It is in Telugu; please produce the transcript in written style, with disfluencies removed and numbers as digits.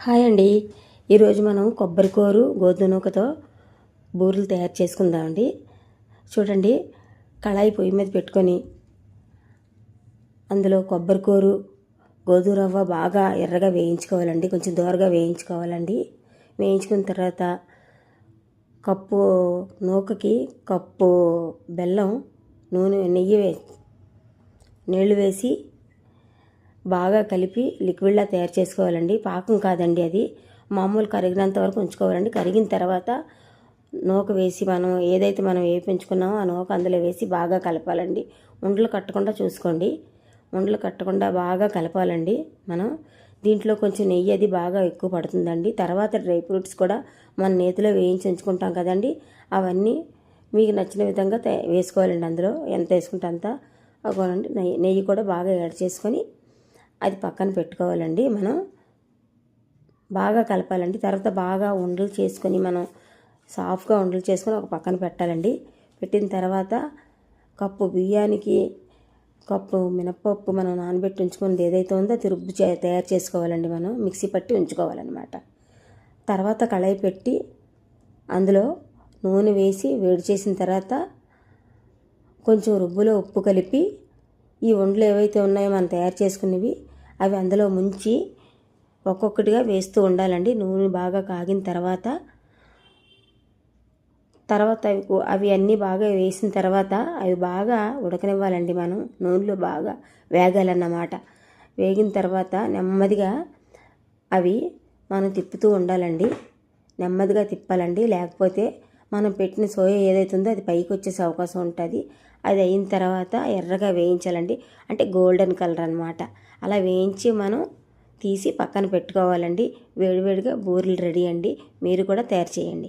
హాయ్ అండి. ఈరోజు మనం కొబ్బరికూరు గోధుమ నూకతో బూరెలు తయారు చేసుకుందామండి. చూడండి, కళాయి పొయ్యి మీద పెట్టుకొని అందులో కొబ్బరికూరు గోధుమ రవ్వ బాగా ఎర్రగా వేయించుకోవాలండి. కొంచెం దోరగా వేయించుకోవాలండి. వేయించుకున్న తర్వాత కప్పు నూకకి కప్పు బెల్లం నీళ్ళు వేసి బాగా కలిపి లిక్విడ్లా తయారు చేసుకోవాలండి. పాకం కాదండి, అది మామూలు కరిగినంత వరకు ఉంచుకోవాలండి. కరిగిన తర్వాత నూక వేసి ఏదైతే మనం వేయించుకున్నామో ఆ నూక అందులో వేసి బాగా కలపాలండి. ఉండలు కట్టకుండా చూసుకోండి. ఉండలు కట్టకుండా బాగా కలపాలండి. దీంట్లో కొంచెం నెయ్యి అది బాగా ఎక్కువ పడుతుందండి. తర్వాత డ్రై ఫ్రూట్స్ కూడా మనం నేతిలో వేయించి ఉంచుకుంటాం కదండి, అవన్నీ మీకు నచ్చిన విధంగా వేసుకోవాలండి. అందులో ఎంత వేసుకుంటే అంత అవ్వాలండి. నెయ్యి కూడా బాగా యాడ్ చేసుకొని అది పక్కన పెట్టుకోవాలండి. బాగా కలపాలండి. తర్వాత బాగా ఉండలు చేసుకొని సాఫ్ట్గా ఉండలు చేసుకొని ఒక పక్కన పెట్టాలండి. పెట్టిన తర్వాత కప్పు బియ్యానికి కప్పు మినప్పప్పు నానబెట్టి ఉంచుకున్నది ఏదైతే ఉందో అది రుబ్బు తయారు చేసుకోవాలండి. మిక్సీ పట్టి ఉంచుకోవాలన్నమాట. తర్వాత కళాయి పెట్టి అందులో నూనె వేసి వేడి చేసిన తర్వాత కొంచెం రుబ్బులో ఉప్పు కలిపి ఈ ఉండలు ఏవైతే ఉన్నాయో మనం తయారు చేసుకునేవి అవి అందులో ముంచి ఒక్కొక్కటిగా వేస్తూ ఉండాలండి. నూనె బాగా కాగిన తర్వాత అవి అన్నీ బాగా వేసిన తర్వాత అవి బాగా ఉడకనివ్వాలండి. నూనెలో బాగా వేగాలన్నమాట. వేగిన తర్వాత నెమ్మదిగా అవి తిప్పుతూ ఉండాలండి. నెమ్మదిగా తిప్పాలండి, లేకపోతే మనం పెట్టిన సోయా ఏదైతే ఉందో అది పైకి వచ్చేసే అవకాశం ఉంటుంది. అది అయిన తర్వాత ఎర్రగా వేయించాలండి, అంటే గోల్డెన్ కలర్ అన్నమాట. అలా వేయించి తీసి పక్కన పెట్టుకోవాలండి. వేడివేడిగా బూరెలు రెడీ అండి. మీరు కూడా తయారు చేయండి.